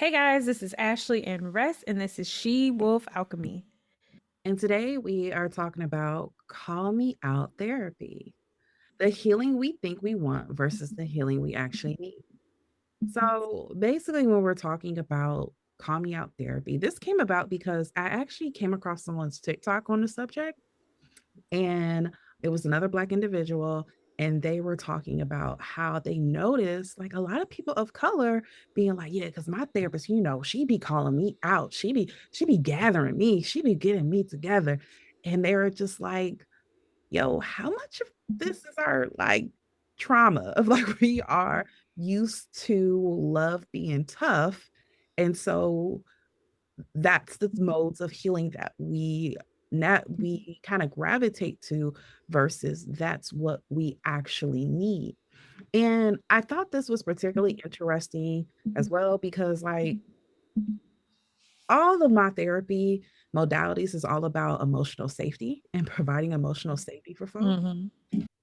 Hey guys, this is Ashley and Rest, and this is She Wolf Alchemy. And today we are talking about call me out therapy, the healing we think we want versus the healing we actually need. So basically, when we're talking about call me out therapy, this came about because I actually came across someone's TikTok on the subject, and it was another Black individual. And they were talking about how they noticed like a lot of people of color being like, yeah, because my therapist, she be calling me out. She be gathering me, she be getting me together. And they were just like, yo, how much of this is our like trauma of like we are used to love being tough. And so that's the modes of healing that we kind of gravitate to versus that's what we actually need. And I thought this was particularly interesting as well because like all of my therapy modalities is all about emotional safety and providing emotional safety for folks. hmm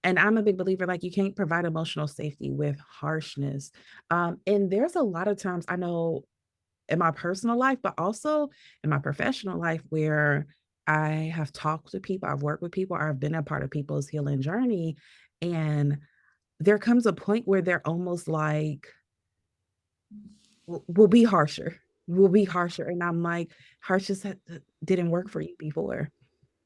And I'm a big believer, like you can't provide emotional safety with harshness. And there's a lot of times I know in my personal life, but also in my professional life where I have talked to people, I've worked with people, I've been a part of people's healing journey. And there comes a point where they're almost like, we'll be harsher. We'll be harsher. And I'm like, harshness didn't work for you before.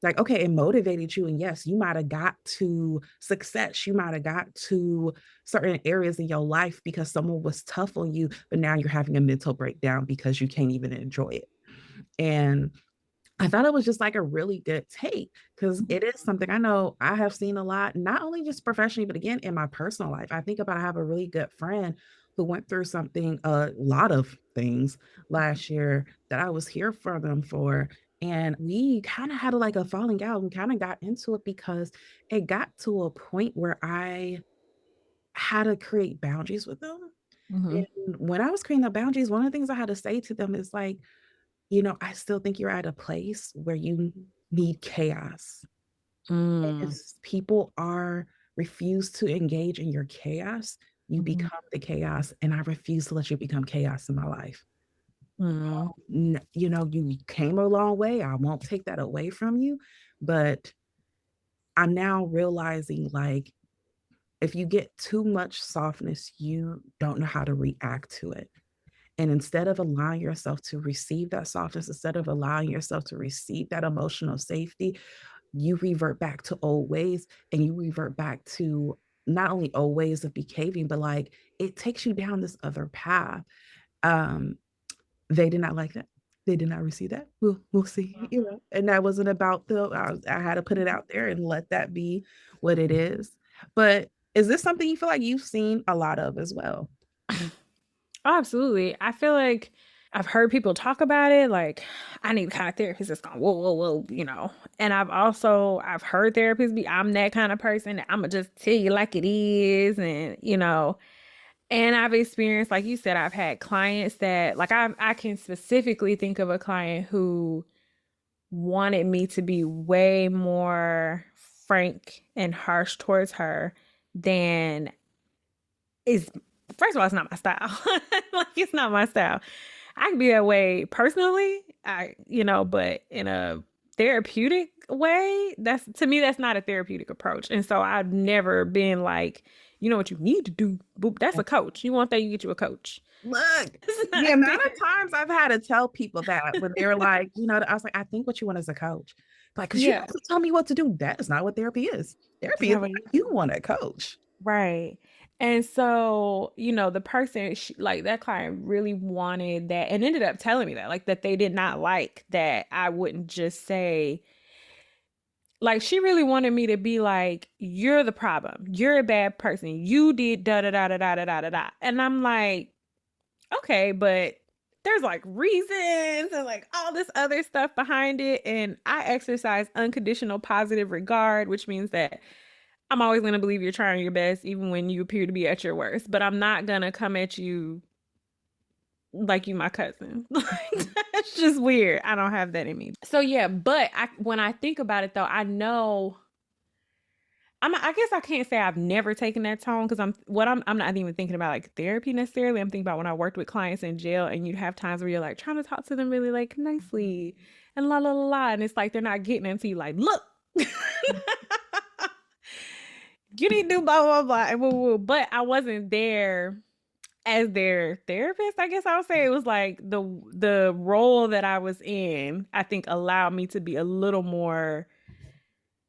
Like, okay, it motivated you. And yes, you might have got to success. You might have got to certain areas in your life because someone was tough on you, but now you're having a mental breakdown because you can't even enjoy it. And I thought it was just like a really good take because it is something I know I have seen a lot, not only just professionally, but again in my personal life. I think about I have a really good friend who went through something, a lot of things last year that I was here for them for. And we kind of had like a falling out and kind of got into it because it got to a point where I had to create boundaries with them. hmm And when I was creating the boundaries, one of the things I had to say to them is like, I still think you're at a place where you need chaos. Mm. If people are refuse to engage in your chaos, you hmm become the chaos. And I refuse to let you become chaos in my life. hmm You came a long way. I won't take that away from you. But I'm now realizing like if you get too much softness, you don't know how to react to it. And instead of allowing yourself to receive that softness, instead of allowing yourself to receive that emotional safety, you revert back to old ways and you revert back to not only old ways of behaving, but like it takes you down this other path. Um, they did not like that. They did not receive that. We'll see, And that wasn't about I had to put it out there and let that be what it is. But is this something you feel like you've seen a lot of as well? Oh, absolutely. I feel like I've heard people talk about it. Like, I need the kind of therapist that's going, whoa, whoa, whoa. And I've heard therapists be, I'm that kind of person. I'm gonna just tell you like it is, and I've experienced, like you said, I've had clients that, like, I can specifically think of a client who wanted me to be way more frank and harsh towards her than is first of all, it's not my style. Like it's not my style. I can be that way personally, but in a therapeutic way, that's to me that's not a therapeutic approach. And so I've never been like, you know what you need to do. Boop, that's a coach. You want that, you get you a coach. Look, It's the not amount ther- of times I've had to tell people that when they were like, I was like, I think what you want is a coach. Like, because you yeah. have to tell me what to do. That is not what therapy is. That's Therapy is not what what you want a coach. Right. And so, the person, like that client really wanted that and ended up telling me that, like, that they did not like that I wouldn't just say, like, she really wanted me to be like, you're the problem. You're a bad person. You did da da da da da da da da da. And I'm like, okay, but there's like reasons and like all this other stuff behind it. And I exercise unconditional positive regard, which means that I'm always going to believe you're trying your best, even when you appear to be at your worst. But I'm not going to come at you like you my cousin. Like that's just weird. I don't have that in me. So yeah, but when I think about it though, I guess I can't say I've never taken that tone because I'm not even thinking about like therapy necessarily. I'm thinking about when I worked with clients in jail and you'd have times where you're like trying to talk to them really like nicely and la la la la, and it's like they're not getting into you like, look, you need to do blah blah blah and woo woo. But I wasn't there as their therapist. I guess I would say it was like the role that I was in, I think allowed me to be a little more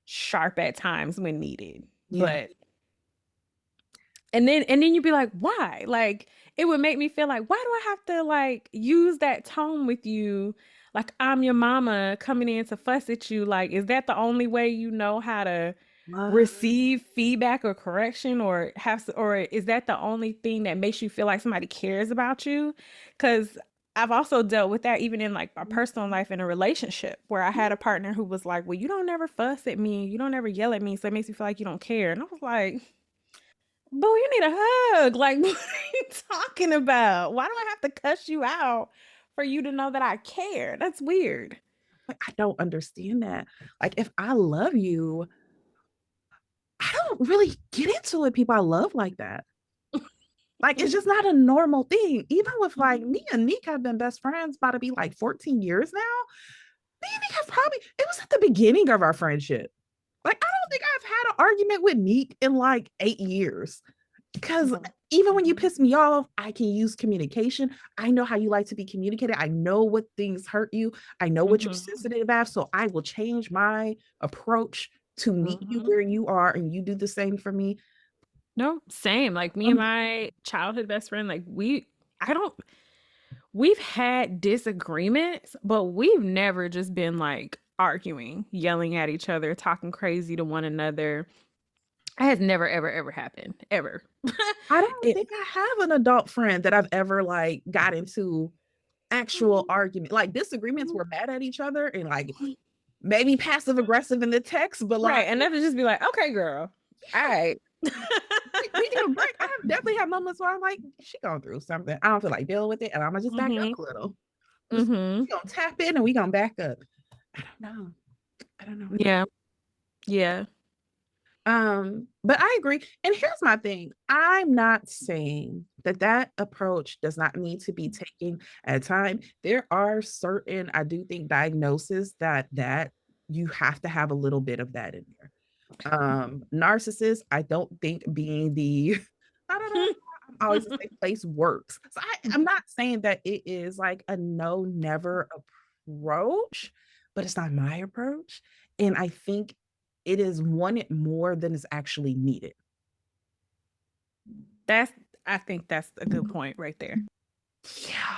sharp at times when needed. Yeah. But and then you'd be like, why? Like it would make me feel like, why do I have to like use that tone with you? Like I'm your mama coming in to fuss at you. Like, is that the only way you know how to What? receive feedback or correction or is that the only thing that makes you feel like somebody cares about you? Because I've also dealt with that even in like my personal life in a relationship where I had a partner who was like, well, you don't ever fuss at me, you don't ever yell at me, so it makes me feel like you don't care. And I was like, boo, you need a hug. Like, what are you talking about? Why do I have to cuss you out for you to know that I care? That's weird. Like, I don't understand that. Like, if I love you, I don't really get into it. People I love like that. Like, it's just not a normal thing. Even with like me and Nick have been best friends about to be like 14 years now. Me and Nick have probably, it was at the beginning of our friendship. Like, I don't think I've had an argument with Nick in like 8 years. Because Mhm. even when you piss me off, I can use communication. I know how you like to be communicated. I know what things hurt you. I know what you're Mhm. sensitive about. So I will change my approach to meet you Mhm. where you are, and you do the same for me. No, same. Like me and Um, my childhood best friend, I don't, we've had disagreements, but we've never just been like arguing, yelling at each other, talking crazy to one another. It has never, ever, ever happened, ever. I don't It, think I have an adult friend that I've ever like got into actual argument. Like disagreements, we're mad at each other and like maybe passive aggressive in the text, but right. like And that would just be like, okay, girl. All right. we need a break. I have definitely had moments where I'm like, she going through something. I don't feel like dealing with it, and I'm gonna just back up Hmm. a little. Just Hmm. we gonna tap in and we gonna back up. I don't know. I don't know. I don't Yeah. Yeah. But I agree. And here's my thing. I'm not saying that that approach does not need to be taken at a time. There are certain, I do think, diagnoses that you have to have a little bit of that in there. Narcissist, I don't think being the I don't know. I'm always the same place works. So I'm not saying that it is like a no never approach, but it's not my approach. And I think it is wanted more than is actually needed. That's, I think that's a good point right there. Yeah.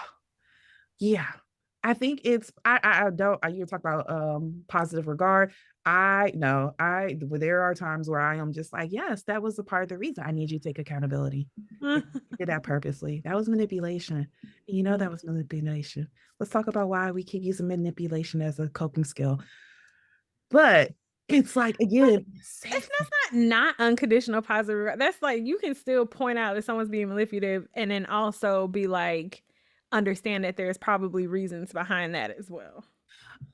Yeah. I think it's I don't you talk about positive regard. I know I there are times where I am just like, yes, that was a part of the reason I need you to take accountability. And you did that purposely. That was manipulation. You know that was manipulation. Let's talk about why we keep using manipulation as a coping skill. But it's like again, It's safety. that's not unconditional positive regard. That's like you can still point out that someone's being manipulative and then also be like understand that there's probably reasons behind that as well.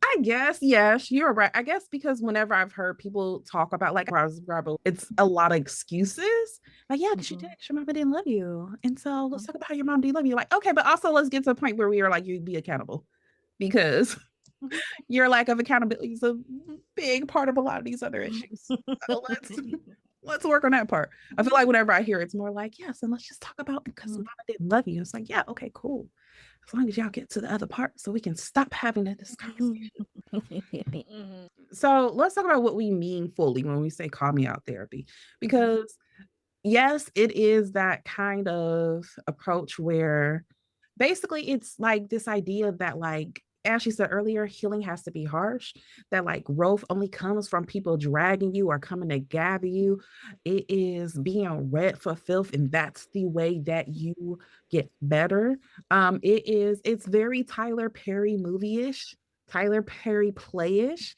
I guess, yes, you're right. I guess because whenever I've heard people talk about like I was rebel, it's a lot of excuses. Like, yeah, because you did, Mhm. your mama didn't love you. And so let's talk about how your mom didn't love you. Like, okay, but also let's get to a point where we are like, you'd be accountable because your lack of accountability is a big part of a lot of these other issues. So let's work on that part. I feel like whenever I hear it, it's more like, yes, and let's just talk about because mama didn't love you. It's like, yeah, okay, cool. As long as y'all get to the other part so we can stop having this conversation. So let's talk about what we mean fully when we say call me out therapy. Because yes, it is that kind of approach where basically it's like this idea that like as she said earlier, healing has to be harsh, that like growth only comes from people dragging you or coming to gather you. It is being red for filth, and that's the way that you get better. It's very Tyler Perry movie-ish, Tyler Perry play-ish.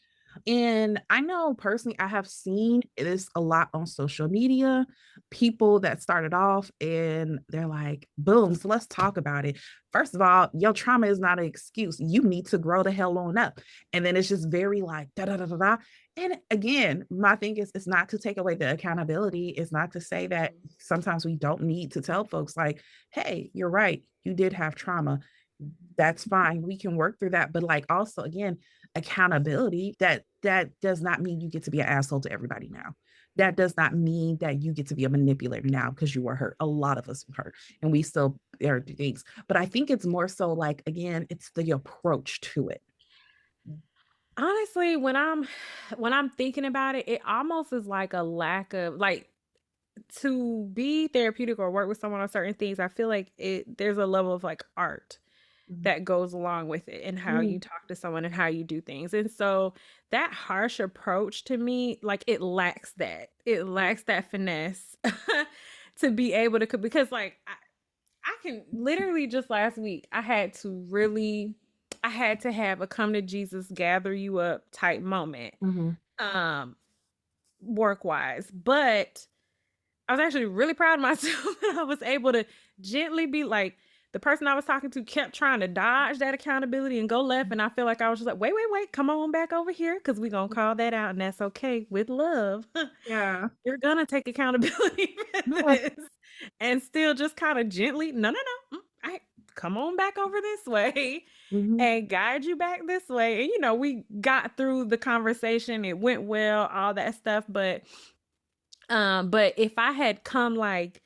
And I know personally, I have seen this a lot on social media. People that started off and they're like, boom, so let's talk about it. First of all, your trauma is not an excuse. You need to grow the hell on up. And then it's just very like, da da da da da. And again, my thing is, it's not to take away the accountability. It's not to say that sometimes we don't need to tell folks, like, hey, you're right. You did have trauma. That's fine. We can work through that. But like also again, accountability, that does not mean you get to be an asshole to everybody now. That does not mean that you get to be a manipulator now because you were hurt. A lot of us were hurt and we still there are things. But I think it's more so like again, it's the approach to it. Honestly, when I'm thinking about it, it almost is like a lack of like to be therapeutic or work with someone on certain things. I feel like there's a level of like art that goes along with it and how you Mm-hmm. talk to someone and how you do things. And so that harsh approach to me, like it lacks that. It lacks that finesse to be able to because like I can literally just last week I had to have a come to Jesus gather you up type moment Mm-hmm. um work wise. But I was actually really proud of myself that I was able to gently be like, the person I was talking to kept trying to dodge that accountability and go left. And I feel like I was just like, wait, wait, wait, come on back over here because we're going to call that out. And that's okay with love. Yeah. You're going to take accountability for this and still just kind of gently, no, no, no. I come on back over this way Mm-hmm. and guide you back this way. And, we got through the conversation. It went well, all that stuff. But if I had come like,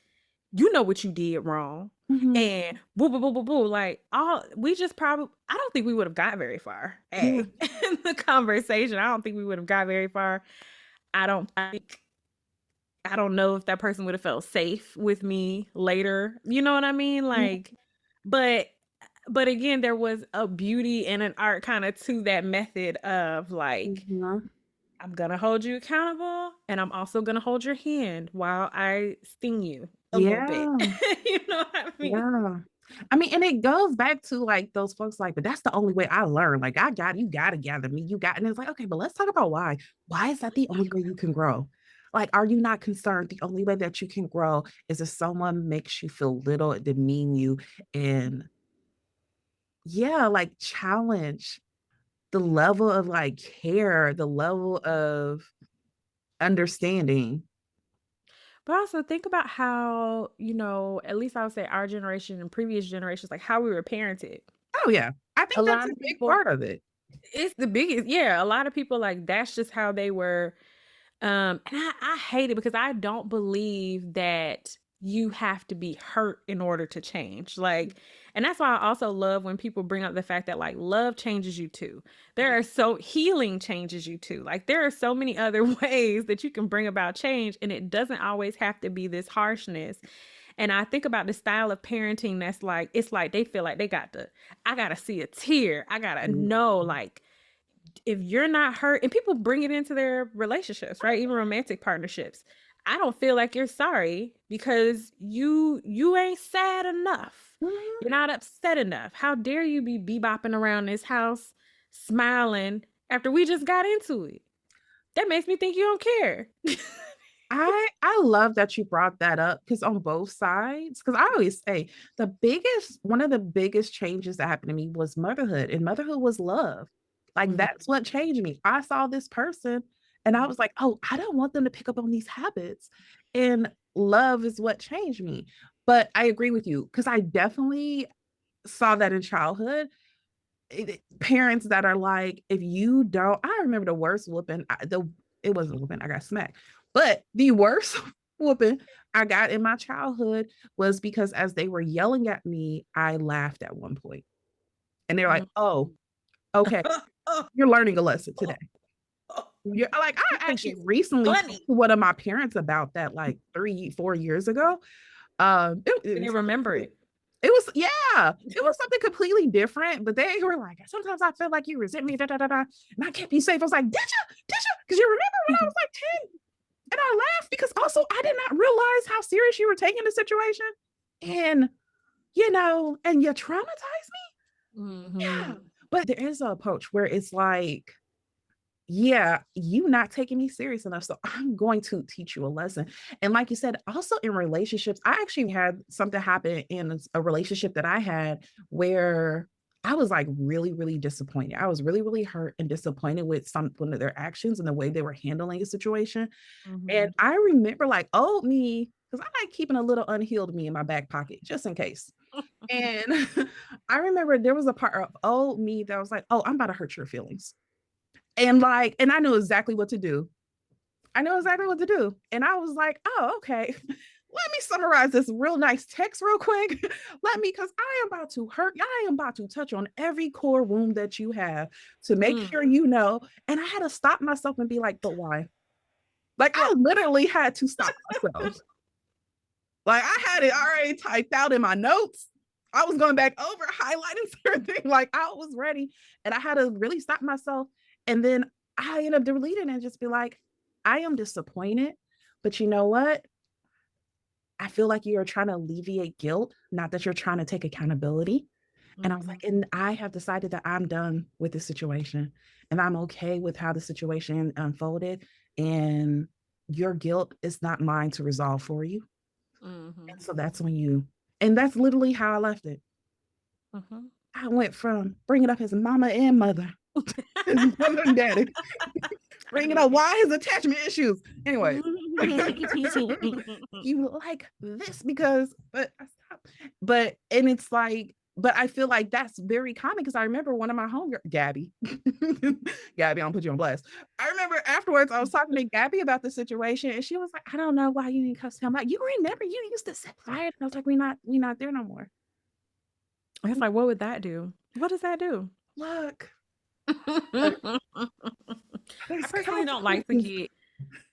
you know what you did wrong, Mm-hmm. and boo boo boo boo boo, like all we just probably I don't think we would have got very far. Yeah. In the conversation. I don't think we would have got very far. I don't know if that person would have felt safe with me later. You know what I mean? Like, but again, there was a beauty and an art kind of to that method of like Mm-hmm. I'm gonna hold you accountable and I'm also gonna hold your hand while I sting you a little bit. Yeah. You know what I mean? Yeah. I mean, and it goes back to like those folks, like, but that's the only way I learn. Like, you got to gather me. And it's like, okay, but let's talk about why. Why is that the only way you can grow? Like, are you not concerned? The only way that you can grow is if someone makes you feel little, demean you, and yeah, like challenge the level of like care, the level of understanding. But also think about how, at least I would say our generation and previous generations, like how we were parented. Oh, yeah. I A think that's lot a of big people, part of it. it's the biggest, yeah. A lot of people like that's just how they were. And I hate it because I don't believe that you have to be hurt in order to change. Like, and that's why I also love when people bring up the fact that like love changes you too. Healing changes you too. Like there are so many other ways that you can bring about change, and it doesn't always have to be this harshness. And I think about the style of parenting that's like, it's like they feel like I gotta see a tear. I gotta know like if you're not hurt, and people bring it into their relationships, right? Even romantic partnerships. I don't feel like you're sorry because you ain't sad enough. Mhm. You're not upset enough. How dare you be bebopping around this house smiling after we just got into it? That makes me think you don't care. I love that you brought that up because on both sides, because I always say one of the biggest changes that happened to me was motherhood, and motherhood was love. Like Mhm. that's what changed me. I saw this person and I was like, oh, I don't want them to pick up on these habits. And love is what changed me. But I agree with you because I definitely saw that in childhood. Parents that are like, if you don't, I remember the worst whooping. It wasn't a whooping, I got smacked. But the worst whooping I got in my childhood was because as they were yelling at me, I laughed at one point. And they're like, oh, okay, you're learning a lesson today. You're like, You I think actually it's recently talked funny to one of my parents about that like 3, 4 years ago. and they It's remember it. it was, yeah, it was something completely different. But they were like, sometimes I feel like you resent me, da da da da, and I can't be safe. I was like, did you? Did you? Because you remember when I was like 10, and I laughed because also I did not realize how serious you were taking the situation, and and you traumatized me. Yeah, Hmm. but there is an approach where it's like yeah, you not taking me serious enough. So I'm going to teach you a lesson. And like you said, also in relationships, I actually had something happen in a relationship that I had where I was like really, really disappointed. I was really, really hurt and disappointed with some one of their actions and the way they were handling a situation. And Mhm. I remember like old me, because I like keeping a little unhealed me in my back pocket just in case. And I remember there was a part of old me that was like, oh, I'm about to hurt your feelings. And like, and I knew exactly what to do. I know exactly what to do. And I was like, oh, okay. Let me summarize this real nice text real quick. Let me, because I am about to hurt. I am about to touch on every core wound that you have to make Mm. sure you know. And I had to stop myself and be like, but why? Like, I Well, literally had to stop myself. Like, I had it already typed out in my notes. I was going back over, highlighting everything. Like, I was ready. And I had to really stop myself. And then I ended up deleting and just be like, I am disappointed. But you know what? I feel like you're trying to alleviate guilt, not that you're trying to take accountability. And I was mhm, like, and I have decided that I'm done with this situation and I'm okay with how the situation unfolded. And your guilt is not mine to resolve for you. And mhm, so that's when you, and that's literally how I left it. mhm. I went from bringing up his mama and mother, his mother and daddy, I bringing get up you. why his attachment issues. Anyways, you like this because, but I stopped. But, and it's like, but I feel like that's very common because I remember one of my homegirls, Gabby, Gabby, I'll put you on blast. I remember afterwards, I was talking to Gabby about the situation and she was like, I don't know why you didn't cuss him out. You remember you used to set fire. And I was like, we not there no more. It's like, what would that do? What does that do? Look, look, I there's personally don't like to consequences. get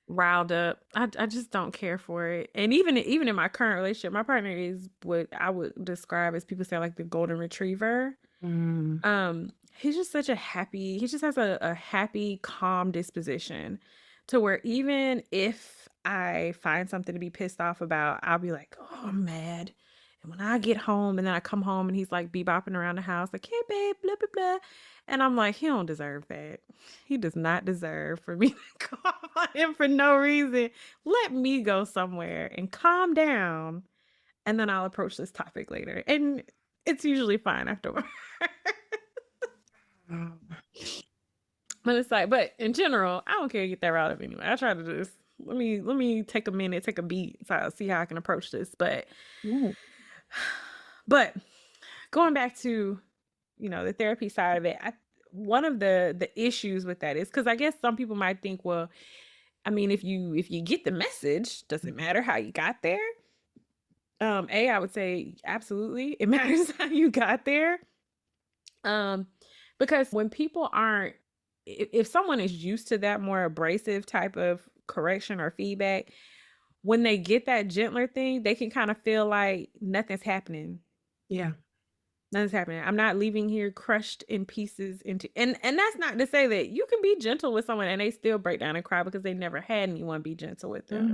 riled up. I just don't care for it. And even in my current relationship, my partner is what I would describe as people say like the golden retriever. Mm, He's just such a happy, he just has a happy, calm disposition to where even if I find something to be pissed off about, I'll be like, oh, I'm mad. And when I get home and then I come home and he's like bebopping around the house, like, hey, babe, blah, blah, blah. And I'm like, he don't deserve that. He does not deserve for me to call on him for no reason. Let me go somewhere and calm down. And then I'll approach this topic later. And it's usually fine afterward. um, But it's like, but in general, I don't care to get that route up anyway. I try to just let me take a minute, take a beat, so I'll see how I can approach this. yeah, But going back to the therapy side of it, one of the issues with that is because I guess some people might think, well, I mean, if you get the message, does it matter how you got there? I would say absolutely, it matters how you got there. Um, because when people aren't, if someone is used to that more abrasive type of correction or feedback, when they get that gentler thing, they can kind of feel like nothing's happening. yeah. Nothing's happening. I'm not leaving here crushed in pieces into and that's not to say that you can be gentle with someone and they still break down and cry because they never had anyone be gentle with them.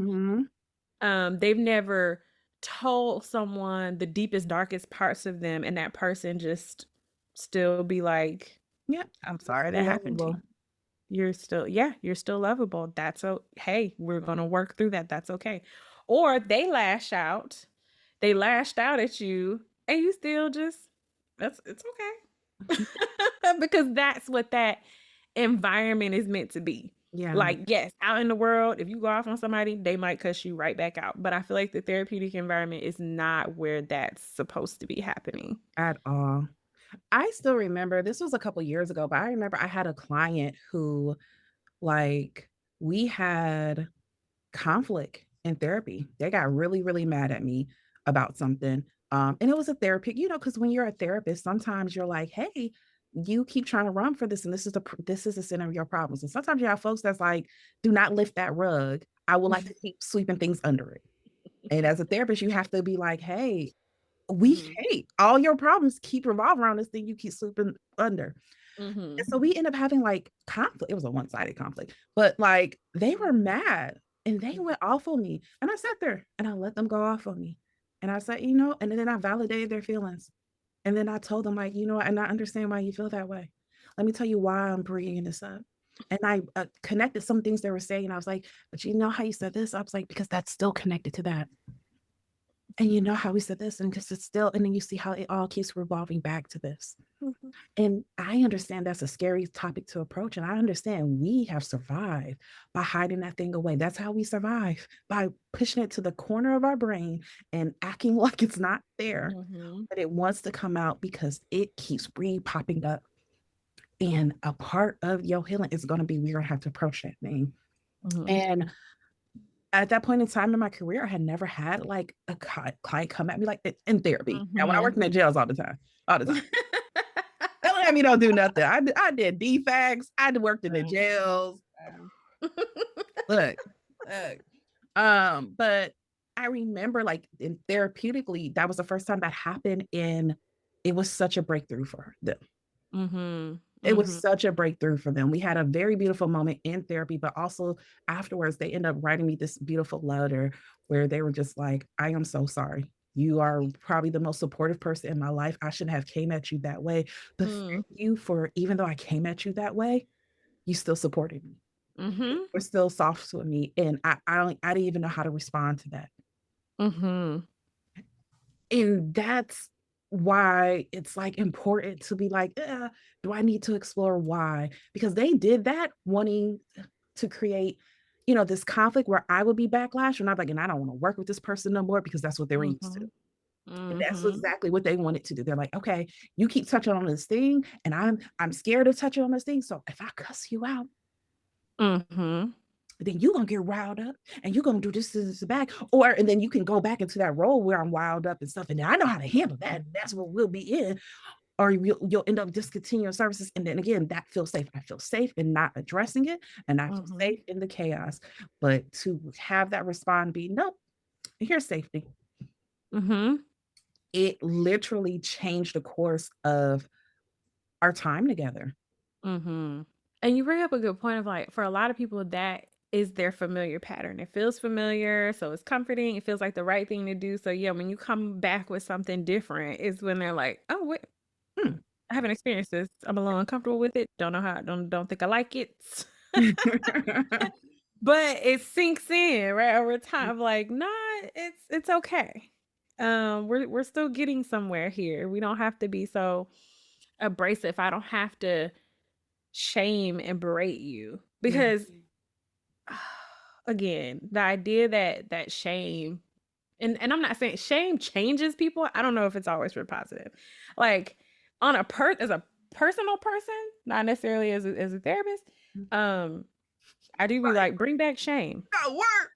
Mm-hmm. They've never told someone the deepest, darkest parts of them, and that person just still be like, Yep. I'm sorry that happened to you. Lovable. You're still lovable. Hey, we're gonna work through that. That's okay. Or they lashed out at you, and you still just it's okay. Because that's what that environment is meant to be. Yeah, Like, yes, out in the world, if you go off on somebody, they might cuss you right back out. But I feel like the therapeutic environment is not where that's supposed to be happening. at all. I still remember this was a couple years ago, but I remember I had a client who, like, we had conflict in therapy. They got really, really mad at me about something. And it was a therapy, because when you're a therapist, sometimes you're like, hey, you keep trying to run for this, and this is the center of your problems. And sometimes you have folks that's like, do not lift that rug. I would like to keep sweeping things under it. And as a therapist, you have to be like, hey, we Mhm. can't. All your problems keep revolving around this thing you keep sweeping under. And Mhm. so we end up having like conflict. It was a one-sided conflict, but like they were mad and they went off on me. And I sat there and I let them go off on me. And I said, and then I validated their feelings. And then I told them, like, and I understand why you feel that way. Let me tell you why I'm bringing this up. And I connected some things they were saying. And I was like, but you know how you said this? I was like, because that's still connected to that. And you know how we said this, and because it's still, and then you see how it all keeps revolving back to this. Mhm. And I understand that's a scary topic to approach. And I understand we have survived by hiding that thing away. That's how we survive, by pushing it to the corner of our brain and acting like it's not there. Mhm. But it wants to come out because it keeps re popping up. And a part of your healing is going to be we're going to have to approach that thing. Mhm. And at that point in time in my career, I had never had like a client come at me like in therapy. Now, when I Mhm. worked in the jails all the time, don't have me don't do nothing. I did defects. I worked in the Same, jails. same. Look, look. But I remember like in therapeutically, that was the first time that happened, and it was such a breakthrough for them. Mhm. It was Mhm. such a breakthrough for them. We had a very beautiful moment in therapy, but also afterwards, they ended up writing me this beautiful letter where they were just like, I am so sorry. You are probably the most supportive person in my life. I shouldn't have came at you that way. But Mm. thank you for, even though I came at you that way, you still supported me. You Mhm. were still soft with me. And I didn't even know how to respond to that. Mhm. And that's why it's like important to be like, do I need to explore why? Because they did that wanting to create, this conflict where I would be backlash and I'm like, and I don't want to work with this person no more because that's what they were used to. Mhm. And that's Mhm. exactly what they wanted to do. They're like, okay, you keep touching on this thing, and I'm scared of touching on this thing. So if I cuss you out, Mhm. then you're gonna get riled up and you're gonna do this back. Or and then you can go back into that role where I'm wild up and stuff. And I know how to handle that. That's what we'll be in. Or you'll end up discontinuing services. And then again, that feels safe. I feel safe in not addressing it, and I feel Mhm. safe in the chaos. But to have that respond be nope, here's safety. Mhm. It literally changed the course of our time together. Mhm. And you bring up a good point of like, for a lot of people, that is their familiar pattern. It feels familiar, so it's comforting. It feels like the right thing to do. So yeah, when you come back with something different, is when they're like, "Oh, wait, Hmm. I haven't experienced this. I'm a little uncomfortable with it. Don't know how. Don't think I like it." But it sinks in, right, over time, like, "Nah, it's okay. We're still getting somewhere here. We don't have to be so abrasive. I don't have to shame and berate you." Yeah. Because again, the idea that shame, and I'm not saying shame changes people. I don't know if it's always for positive. Like, on a as a personal person, not necessarily as a therapist, um, I do be like, "Bring back shame." Got work.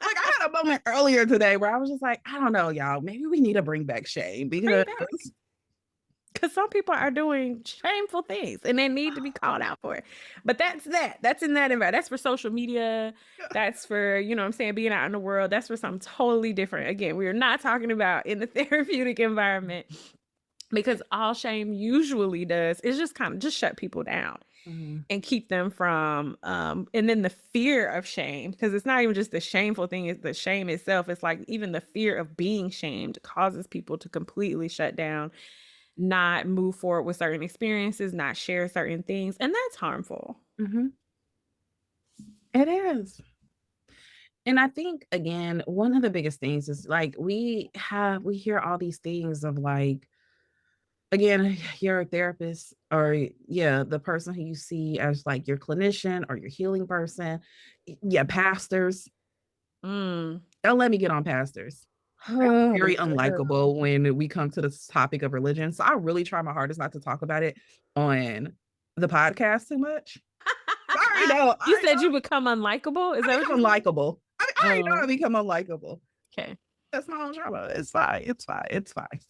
Like I had a moment earlier today where I was just like, I don't know, y'all. Maybe we need to bring back shame Bring because back. Because some people are doing shameful things and they need to be called out for it. But that's in that environment. That's for social media. That's for, you know what I'm saying, being out in the world. That's for something totally different. Again, we are not talking about in the therapeutic environment, because all shame usually does is just kind of just shut people down Mhm. and keep them from and then the fear of shame, because it's not even just the shameful thing, it's the shame itself. It's like even the fear of being shamed causes people to completely shut down, not move forward with certain experiences, not share certain things, and that's harmful. Mhm. It is. And I think again, one of the biggest things is like we hear all these things of like, again, you're a therapist or yeah, the person who you see as like your clinician or your healing person. Yeah, pastors. Mm. Don't let me get on pastors. Very unlikable when we come to this topic of religion. So I really try my hardest not to talk about it on the podcast too much. I already know. You I said you become unlikable? Is that what become you said? unlikable. I already know I Oh, become unlikable. okay. That's my own trauma. It's fine. It's fine. It's fine.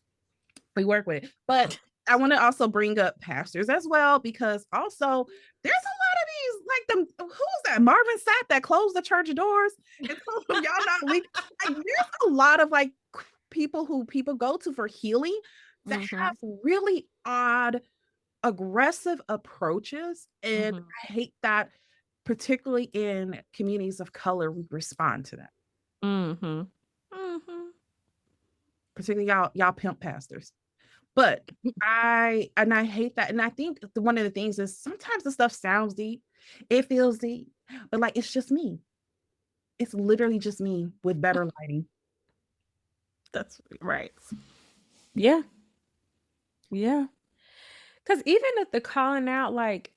We work with it. But I want to also bring up pastors as well, because also there's a lot of these like them. Who's that? Marvin Sapp that closed the church doors and told them y'all not leave. Like, there's a lot of like people who people go to for healing that Mhm. have really odd, aggressive approaches, and Mhm. I hate that. Particularly in communities of color, we respond to that. Mhm. Mhm. Particularly y'all pimp pastors. But I hate that. And I think one of the things is sometimes the stuff sounds deep, it feels deep, but like it's just me. It's literally just me with better lighting. That's right. Yeah. Yeah. Because even at the calling out, like,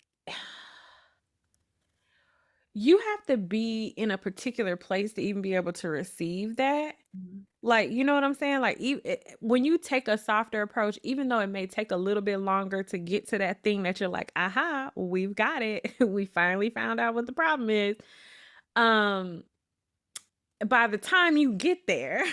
you have to be in a particular place to even be able to receive that. Mhm. Like, you know what I'm saying? Like, when you take a softer approach, even though it may take a little bit longer to get to that thing that you're like, aha, we've got it. We finally found out what the problem is. Um, by the time you get there,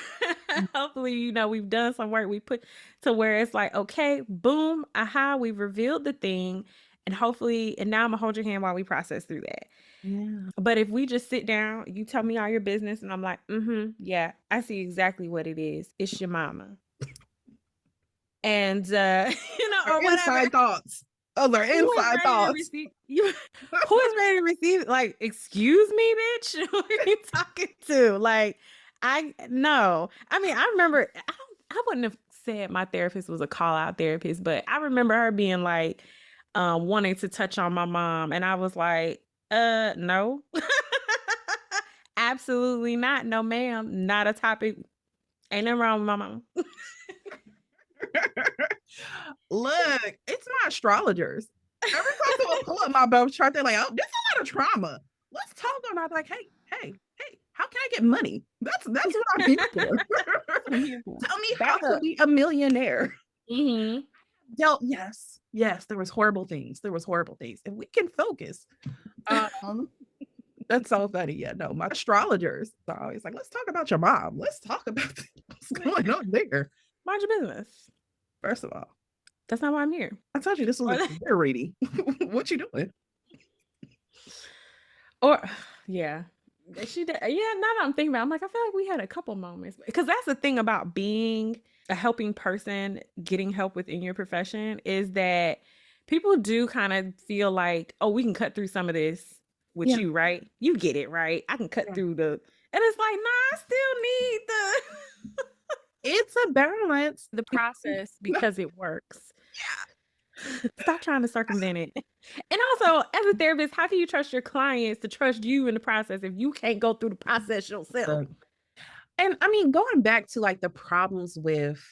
hopefully, we've done some work. We put to where it's like, okay, boom, aha, we've revealed the thing. And hopefully, and now I'm gonna hold your hand while we process through that. Yeah. But if we just sit down, you tell me all your business, and I'm like, yeah, I see exactly what it is. It's your mama. And Or or whatever. inside thoughts. Those are Who is inside ready to thoughts. receive you? Who is ready to receive? Like, excuse me, bitch. Who are you talking to? Like, I no. I mean, I remember. I wouldn't have said my therapist was a call out therapist, but I remember her being like, wanting to touch on my mom, and I was like, no, absolutely not. No, ma'am, not a topic. Ain't nothing wrong with my mom. Look, it's my astrologers. Every time someone pull up my birth chart, they're like, "Oh, there's a lot of trauma. Let's talk." And I'm like, "Hey, how can I get money? That's what I'm here for. I'm here for Tell me how back to up. be a millionaire." Mm-hmm. Yes, there was horrible things. There was horrible things. If we can focus, um, that's so funny. Yeah, no, my astrologers are always like, "Let's talk about your mom. Let's talk about what's going on there." Mind your business. First of all, That's not why I'm here. I told you this was Or a career reading. What you doing? Or yeah. She did. Yeah, now that I'm thinking about it, I'm like, I feel like we had a couple moments. Because that's the thing about being a helping person, getting help within your profession, is that people do kind of feel like, oh, we can cut through some of this with Yeah, you, right? You get it, right? I can cut yeah. through the, and it's like, nah, I still need It's a balance. the process because it works. Yeah. Stop trying to circumvent it. And also, as a therapist, how can you trust your clients to trust you in the process if you can't go through the process yourself? Look, and I mean, going back to like the problems with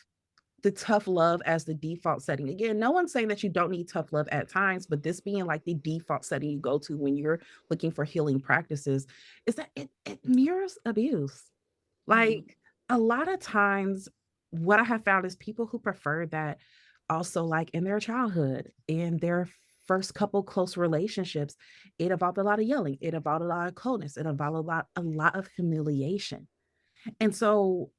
the tough love as the default setting. Again, no one's saying that you don't need tough love at times, but this being like the default setting you go to when you're looking for healing practices is that it mirrors abuse. Mhm. Like a lot of times, what I have found is people who prefer that also like in their childhood, in their first couple close relationships, it involved a lot of yelling, it involved a lot of coldness, it involved a lot of humiliation. And so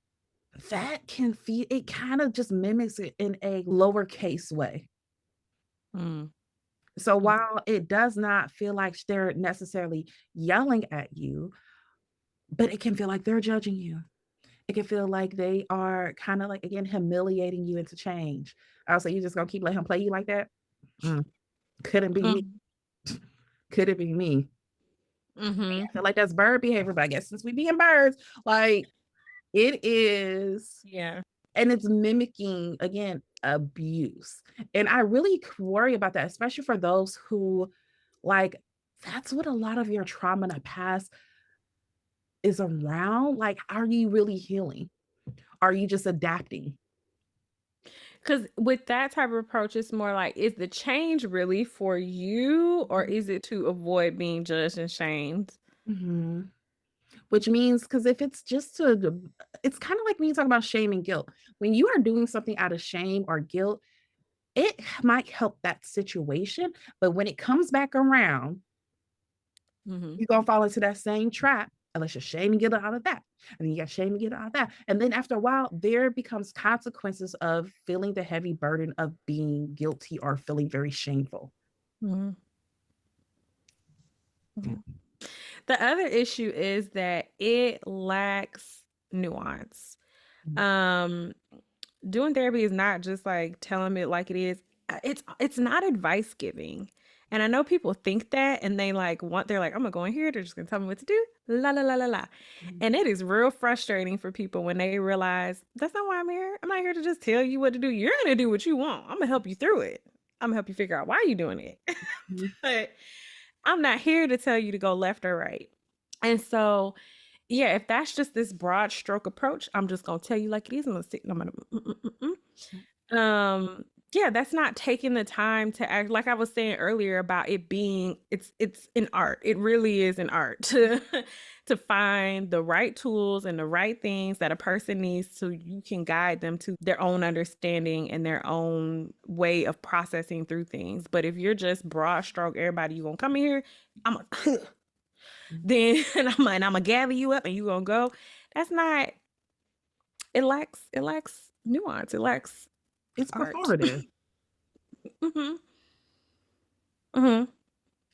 that can feel it kind of just mimics it in a lowercase way. Mm. So Mm. while it does not feel like they're necessarily yelling at you, but it can feel like they're judging you. It can feel like they are kind of like again humiliating you into change. I'll say you just gonna keep letting him play you like that. Mm, couldn't be me. Mm. Could it be me? Mhm. I feel like that's bird behavior, but I guess since we being birds, like it is, Yeah. and it's mimicking again abuse. And I really worry about that, especially for those who like that's what a lot of your trauma in the past is around. Like, are you really healing? Are you just adapting? Because with that type of approach, it's more like, is the change really for you, or Mhm. is it to avoid being judged and shamed? Mhm. Which means because if it's just to, it's kind of like when you talk about shame and guilt. When you are doing something out of shame or guilt, it might help that situation. But when it comes back around, Mhm. you're gonna fall into that same trap unless you're shame and guilt out of that. And then you got shame and guilt out of that. And then after a while, there becomes consequences of feeling the heavy burden of being guilty or feeling very shameful. Mhm. Yeah. Mhm. The other issue is that it lacks nuance. Mhm. Um, Doing therapy is not just like telling it like it is. it's not advice giving. And I know people think that and they're like, I'm gonna go in here, they're just gonna tell me what to do. La la la la la. Mhm, And it is real frustrating for people when they realize that's not why I'm here. I'm not here to just tell you what to do. You're gonna do what you want. I'm gonna help you through it. I'm gonna help you figure out why you're doing it. mhm, But I'm not here to tell you to go left or right. And so, yeah, if that's just this broad stroke approach, I'm just gonna tell you like it is. I'm gonna um, yeah, that's not taking the time to act like I was saying earlier about it being it's an art. It really is an art to to find the right tools and the right things that a person needs so you can guide them to their own understanding and their own way of processing through things. But if you're just broad stroke, everybody, you gonna come in here, I'm a mhm. then I'm gonna gather you up and you gonna go. That's not it lacks nuance. It lacks It's art. performative. hmm hmm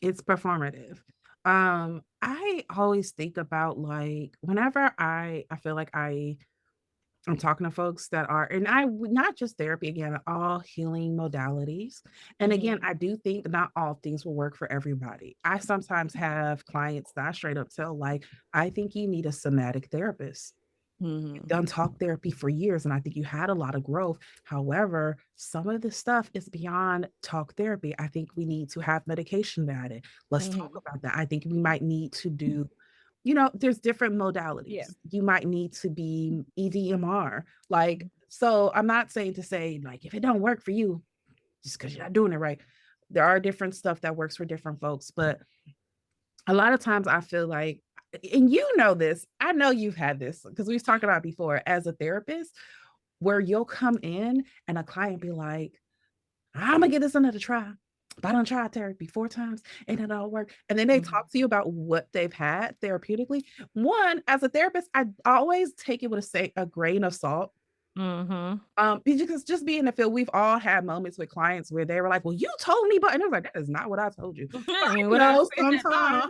It's performative. I always think about, like, whenever I feel like I'm talking to folks that are, and not just therapy, again, all healing modalities. And again, hmm I do think not all things will work for everybody. I sometimes have clients that I straight up tell, like, I think you need a somatic therapist. You've hmm done talk therapy for years, and I think you had a lot of growth. However, some of the stuff is beyond talk therapy. I think we need to have medication about it. Let's talk hmm about that. I think we might need to do, there's different Yeah. modalities. You might need to be EDMR. Like, so I'm not saying to say, like, if it don't work for you, just because you're not doing it right. There are different stuff that works for different folks, but a lot of times I feel like, and you know this, I know you've had this because we've talked about it before as a therapist, where you'll come in and a client be like, I'm gonna get this another try. But I done tried therapy 4 times and it don't work. And then they hmm talk to you about what they've had therapeutically. One, as a therapist, I always take it with a grain of salt. hmm Because just being in the field, we've all had moments with clients where they were like, well, you told me, but and I was like, that is not what I told you. But I Ain't what I know said.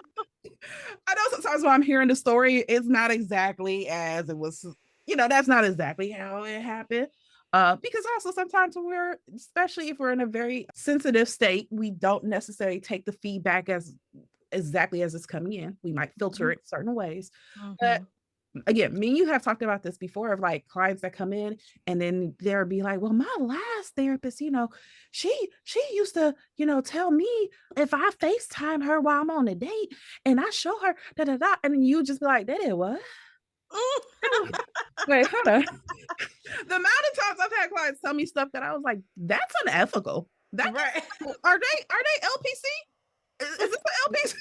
sometimes when I'm hearing the story, it's not exactly as it was, that's not exactly how it happened. Because also sometimes when especially if we're in a very sensitive state, we don't necessarily take the feedback as exactly as it's coming in. We might filter it certain ways. But hmm again, me and you have talked about this before of like clients that come in and then they'll be like, well, my last therapist, she used to, tell me if I FaceTime her while I'm on a date and I show her da da da. And then you just be like, that is what? Wait, hold on. The amount of times I've had clients tell me stuff that I was like, that's unethical. That Right. are they LPC? Is this an LPC?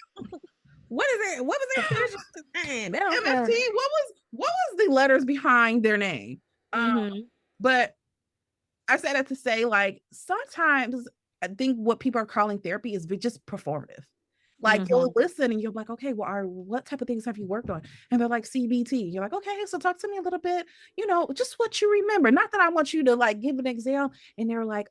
What is it? What was their initial name? They don't have. MFT? What was the letters behind their name? hmm But I said that to say, like, sometimes I think what people are calling therapy is just performative. Like, you'll hmm listen and you're like, okay, well, what type of things have you worked on? And they're like, CBT. You're like, okay, so talk to me a little bit, just what you remember. Not that I want you to like give an exam. And they're like,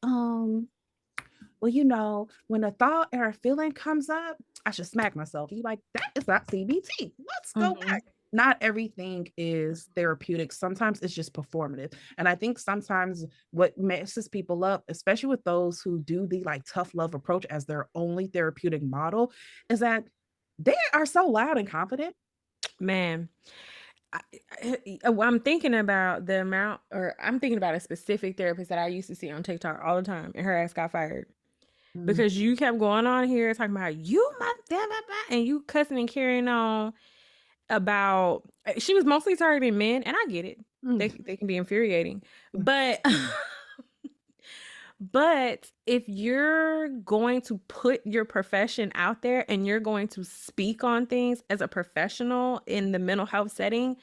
well, when a thought or a feeling comes up, I should smack myself. You're like, that is not CBT. Let's go hmm back. Not everything is therapeutic. Sometimes it's just performative. And I think sometimes what messes people up, especially with those who do the like tough love approach as their only therapeutic model, is that they are so loud and confident. Man, I'm thinking about the amount, or I'm thinking about a specific therapist that I used to see on TikTok all the time, and her ass got fired Mm, because you kept going on here talking about you, my, and you cussing and carrying on about. She was mostly targeting men, and I get it. mm, They can be infuriating, mm, but but if you're going to put your profession out there and you're going to speak on things as a professional in the mental health setting,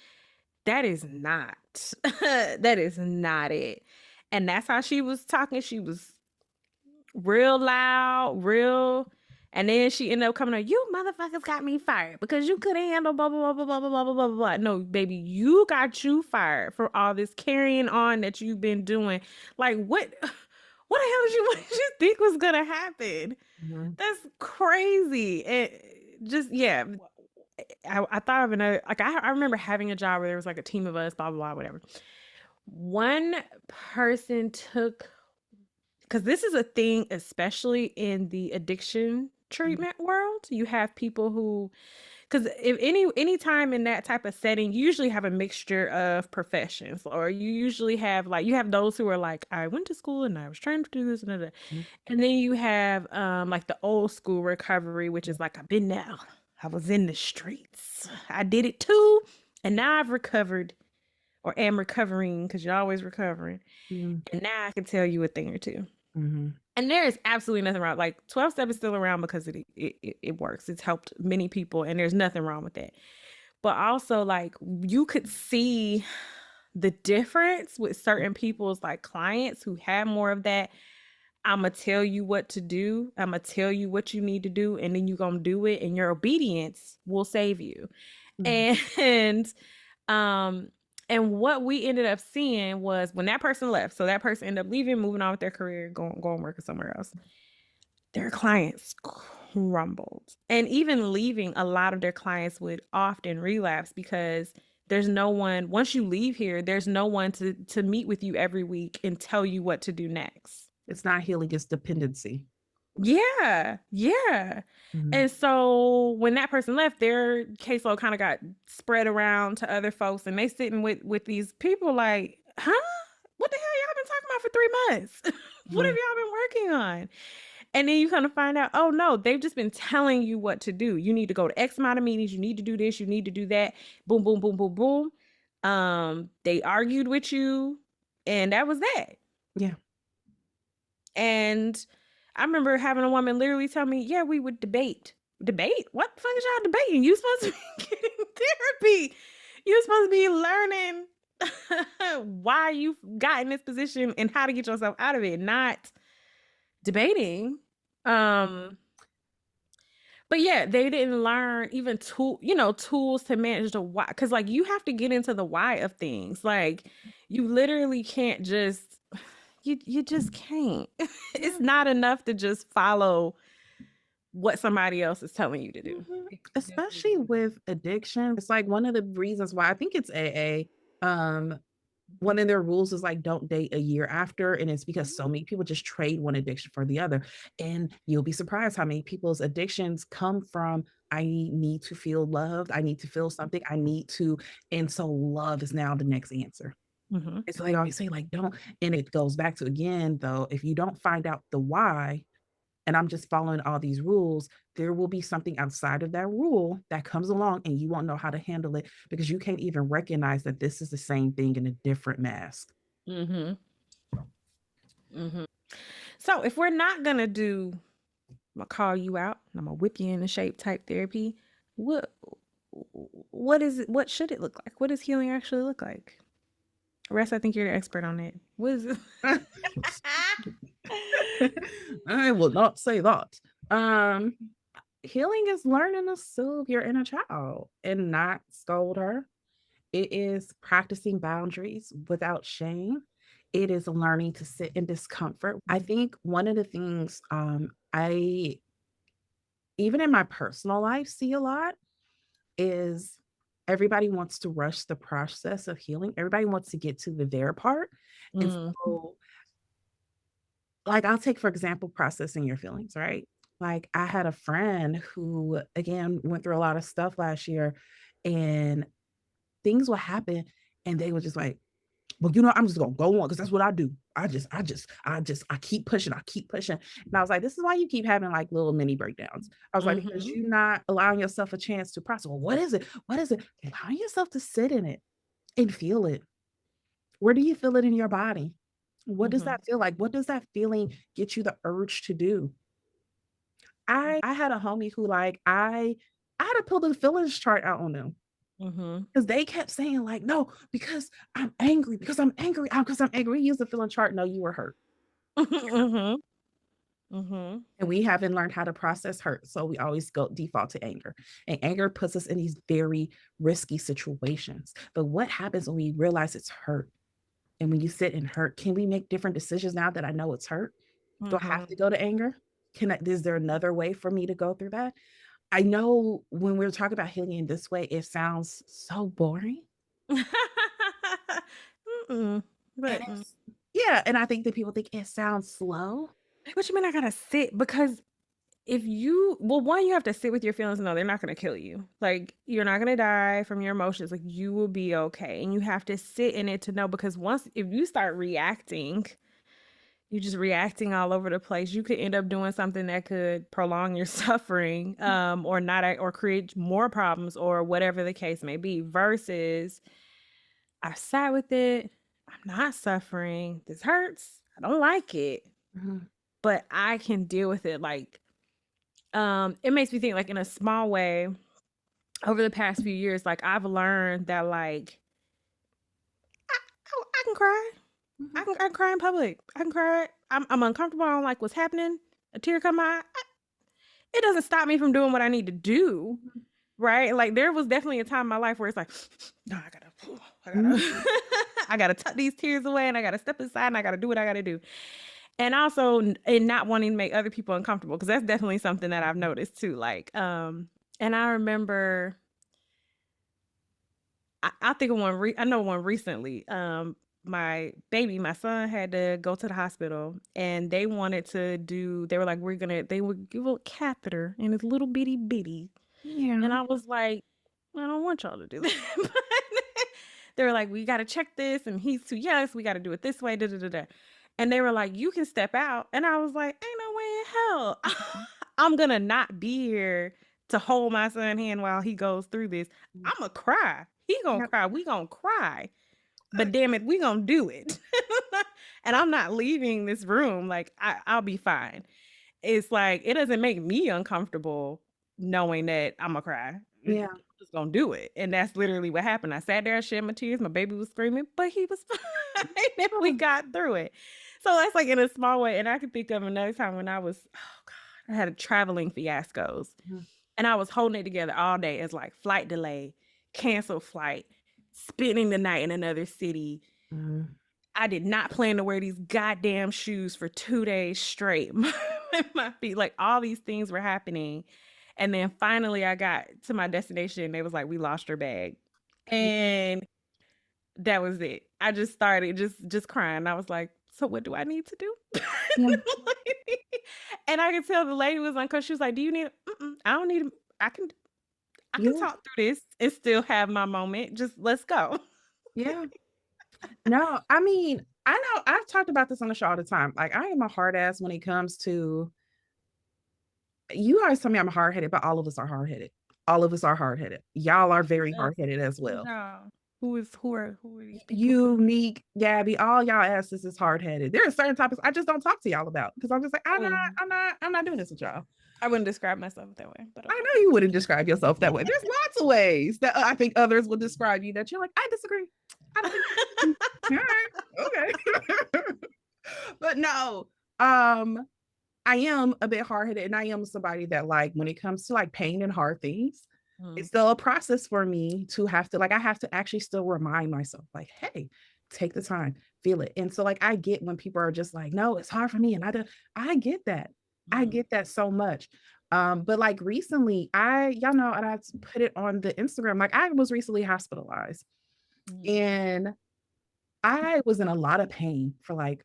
that is not that is not it. And that's how she was talking. She was real loud, real. And then she ended up coming out, you motherfuckers got me fired because you couldn't handle blah blah blah blah blah blah blah blah blah. No, baby, you got you fired for all this carrying on that you've been doing. Like what the hell what did you think was gonna happen? mm, That's crazy. It just yeah. I thought of another like I remember having a job where there was like a team of us, blah blah blah, whatever. One person took because this is a thing, especially in the addiction Mhm, treatment world. You have people who, because if any time in that type of setting, you usually have a mixture of professions, or you usually have like you have those who are like, I went to school and I was trying to do this and that. mhm, And then you have like the old school recovery, which yeah, is like I've been now. I was in the streets. I did it too. And now I've recovered or am recovering because you're always recovering. mhm, And now I can tell you a thing or two. mhm, And there is absolutely nothing wrong. Like 12 step is still around because it works. It's helped many people and there's nothing wrong with that. But also like you could see the difference with certain people's like clients who have more of that. I'm gonna tell you what to do. I'm gonna tell you what you need to do, and then you're gonna do it, and your obedience will save you. mhm. And um, and what we ended up seeing was when that person left, so that person ended up leaving, moving on with their career, going working somewhere else. Their clients crumbled, and even leaving, a lot of their clients would often relapse because there's no one. Once you leave here, there's no one to meet with you every week and tell you what to do next. It's not healing, it's dependency. Yeah, yeah. Mhm, And so when that person left, their caseload kind of got spread around to other folks, and they sitting with these people like, huh? What the hell y'all been talking about for 3 months? What have mhm. y'all been working on? And then you kind of find out, oh no, they've just been telling you what to do. You need to go to X amount of meetings. You need to do this. You need to do that. Boom, boom, boom, boom, boom. They argued with you, and that was that. Yeah. And I remember having a woman literally tell me, yeah, we would debate. Debate? What the fuck is y'all debating? You supposed to be getting therapy. You're supposed to be learning why you've got in this position and how to get yourself out of it, not debating. Um, but yeah, they didn't learn even tools to manage the why. Cause like you have to get into the why of things. Like you literally can't just you just can't. It's Yeah. not enough to just follow what somebody else is telling you to do. Mhm. Especially with addiction, it's like one of the reasons why I think it's AA. One of their rules is like don't date a year after, and it's because so many people just trade one addiction for the other. And you'll be surprised how many people's addictions come from I need to feel loved, I need to feel something, I need to, and so love is now the next answer. Mm-hmm. It's like I always say, like, don't, and it goes back to again, though, if you don't find out the why, and I'm just following all these rules, there will be something outside of that rule that comes along and you won't know how to handle it because you can't even recognize that this is the same thing in a different mask. Mm-hmm. Mm-hmm. So if we're not gonna do, I'm gonna call you out, and I'm gonna whip you into shape type therapy. What what is it? What should it look like? What does healing actually look like? Russ, I think you're the expert on it. What is it? I will not say that. Um, Healing is learning to soothe your inner child and not scold her. It is practicing boundaries without shame. It is learning to sit in discomfort. I think one of the things I, even in my personal life, see a lot is everybody wants to rush the process of healing. Everybody wants to get to the there part. And Mm, so, like, I'll take, for example, processing your feelings, right? Like, I had a friend who, again, went through a lot of stuff last year, and things would happen, and they were just like, well, I'm just gonna go on because that's what I do. I keep pushing, I keep pushing. And I was like, this is why you keep having like little mini breakdowns. I was like, because mhm, you're not allowing yourself a chance to process. Well, what is it? What is it? Allow yourself to sit in it and feel it. Where do you feel it in your body? What does mhm, that feel like? What does that feeling get you the urge to do? I had a homie who like I had to pull the feelings chart out on them mhm, because they kept saying like, no, because I'm angry, because I'm angry, because I'm angry. Use the feeling chart. No, you were hurt. mhm, mhm, And we haven't learned how to process hurt. So we always go default to anger. And anger puts us in these very risky situations. But what happens when we realize it's hurt? And when you sit in hurt, can we make different decisions now that I know it's hurt? Do I have mhm. to go to anger? Is there another way for me to go through that? I know when we're talking about healing in this way, it sounds so boring. Mm-mm, And but it's, Yeah, and I think that people think it sounds slow. Like, what you mean I gotta sit? Because if you well, one, you have to sit with your feelings. No, they're not gonna kill you. Like, you're not gonna die from your emotions. Like, you will be okay. And you have to sit in it to know, because once if you start reacting, you're just reacting all over the place. You could end up doing something that could prolong your suffering, or not, or create more problems, or whatever the case may be. Versus, I sat with it. I'm not suffering. This hurts. I don't like it, Mhm, but I can deal with it. Like, it makes me think, like, in a small way, over the past few years, like, I've learned that, like, I can cry. mhm, I can cry in public. I can cry. I'm uncomfortable. I don't like what's happening. A tear come out. It doesn't stop me from doing what I need to do. mhm, Right? Like, there was definitely a time in my life where it's like, no, I mhm, gotta, I gotta tuck these tears away, and I gotta step aside, and I gotta do what I gotta do. And also, in not wanting to make other people uncomfortable, because that's definitely something that I've noticed too. Like, and I remember, I think of one. I know one recently. My son had to go to the hospital, and they wanted to do. They were like, They would give a catheter in his little bitty bitty, and yeah, I was like, I don't want y'all to do that. But they were like, we got to check this, and he's too young, so we got to do it this way. Da, da, da, da. And they were like, you can step out. And I was like, ain't no way in hell I'm going to not be here to hold my son's hand while he goes through this. mhm, I'm going to cry. He going to yep, cry. We going to cry. But damn it, we going to do it. And I'm not leaving this room. Like, I'll be fine. It's like, it doesn't make me uncomfortable knowing that Imma cry. I'm yeah, just gonna do it, and that's literally what happened. I sat there, I shed my tears, my baby was screaming, but he was fine, and we yeah, got through it. So that's, like, in a small way. And I can think of another time when oh god, I had a traveling fiascos, mhm, and I was holding it together all day as, like, flight delay, canceled flight, spending the night in another city. mhm, I did not plan to wear these goddamn shoes for 2 days straight. My feet, like, all these things were happening, and then finally I got to my destination, they was like, "We lost your bag." And that was it. I just started just crying. I was like, "So what do I need to do?" yeah, And I could tell the lady was uncomfortable. She was like, "Do you need "Mm-mm, I don't need 'em. I can I can yeah, talk through this and still have my moment. Just let's go." yeah. No, I mean, I know I've talked about this on the show all the time. Like, I am a hard ass when it comes to you always tell me I'm hard-headed, but all of us are hard-headed. All of us are hard-headed. Y'all are very Yes. hard-headed as Who's well. y'all? Who are these people? You, Meek, Gabby, all y'all asses is hard-headed. There are certain topics I just don't talk to y'all about because I'm just like, Mm. I'm not doing this with y'all. I wouldn't describe myself that way, but I okay. know you wouldn't describe yourself that way. There's lots of ways that I think others will describe you that you're like, I disagree. I don't think all right, okay. But no, I am a bit hard-headed and I am somebody that like when it comes to like pain and hard things, it's Mm, still a process for me to have to like I have to actually still remind myself like, hey, take the time, feel it. And so like I get when people are just like, no, it's hard for me. And I get that. I mhm, get that so much. But like recently, y'all know, and I put it on the Instagram, like I was recently hospitalized yeah. and I was in a lot of pain for like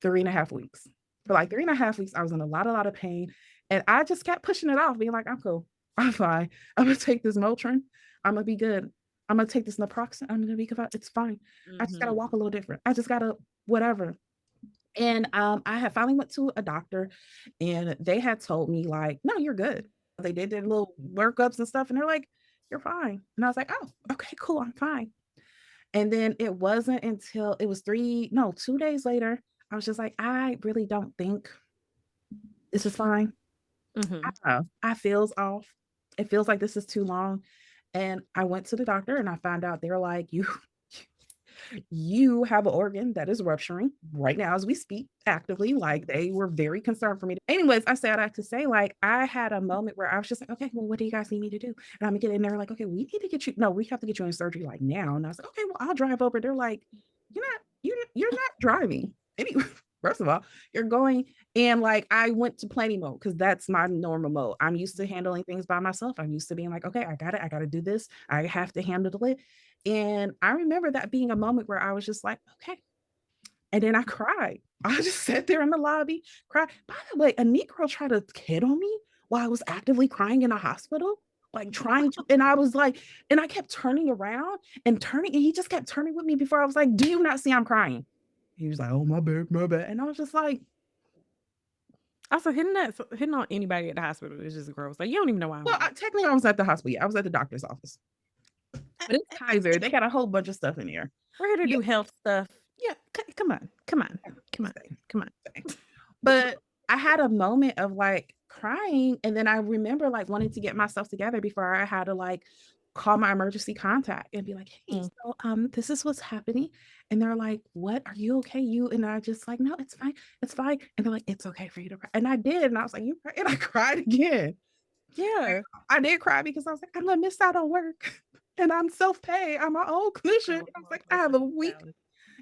3.5 weeks. For like Mhm, 3.5 weeks, I was in a lot of pain. And I just kept pushing it off, being like, I'm cool. I'm fine. I'm gonna take this Motrin. I'm gonna be good. I'm gonna take this naproxen. I'm gonna be good. It's fine. I just gotta mhm, walk a little different. I just gotta whatever. And I had finally went to a doctor and they had told me, like, no, you're good. They did their little workups and stuff, and they're like, you're fine. And I was like, oh, okay, cool, I'm fine. And then it wasn't until it was 2 days later, I was just like, I really don't think this is fine. I mhm, don't know. I feels off. It feels like this is too long. And I went to the doctor and I found out they were like, you have an organ that is rupturing right now as we speak actively. Like they were very concerned for me. Anyways, I said I to say, like, I had a moment where I was just like, okay, well, what do you guys need me to do? And I'm getting, and they're like, okay, we need to get you, no, we have to get you in surgery like now. And I was like, okay, well, I'll drive over. They're like, you're not driving. Anyway, first of all, you're going and like I went to planning mode because that's my normal mode. I'm used to handling things by myself. I'm used to being like, okay, I got it. I got to do this. I have to handle it. And I remember that being a moment where I was just like, okay, And then I cried. I just sat there in the lobby, cried. By the way, a Negro tried to hit on me while I was actively crying in a hospital, like trying to, and I was like, and I kept turning around and turning, and he just kept turning with me before I was like, do you not see I'm crying? He was like, oh, my bad, my bad. And I was just like, Also, hitting on anybody at the hospital is just gross. Like you don't even know why I'm well, there. technically I was at the hospital. Yeah, I was at the doctor's office, but it's Kaiser. They got a whole bunch of stuff in there. We're here to Yeah, do health stuff. Yeah, come on, come on, come on, same, come on. same. But I had a moment of like crying. And then I remember like wanting to get myself together before I had to like call my emergency contact and be like, hey, Mm. so this is what's happening. And they're like, what? Are you okay? You and I just like, no, it's fine. It's fine. And they're like, it's okay for you to cry. And I did. And I was like, you cry. And I cried again. Yeah. I did cry because I was like, I'm gonna miss out on work. And I'm self-pay. I'm my own clinician. Oh, I was oh, like, I that's have a week. valid.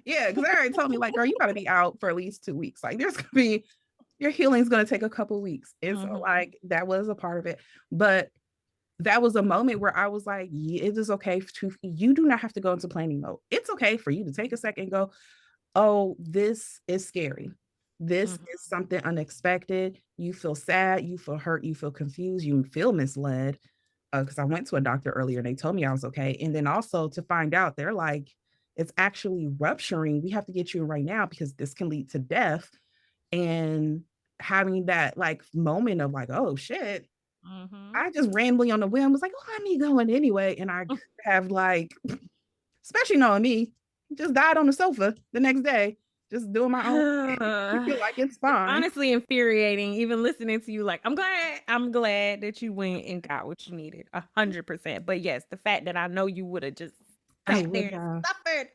Yeah, because they already told me, like, girl, you gotta be out for at least 2 weeks. Like, there's gonna be your healing's going to take a couple weeks. And so Mm-hmm. like that was a part of it. But that was a moment where I was like, yeah, it is okay to, you do not have to go into planning mode. It's okay for you to take a second and go, oh, this is scary. This Mm-hmm. is something unexpected. You feel sad, you feel hurt, you feel confused, you feel misled. Because I went to a doctor earlier and they told me I was okay. And then also to find out, they're like, it's actually rupturing. We have to get you in right now because this can lead to death. And having that like moment of like, oh shit, Mm-hmm. I just randomly on the whim was like, oh, I need going anyway. And I have like, especially knowing me, just died on the sofa the next day, just doing my own thing. I feel like it's It's fine. honestly infuriating, even listening to you. Like, I'm glad that you went and got what you needed, 100%. But yes, the fact that I know you would have just I sat would there and have. suffered,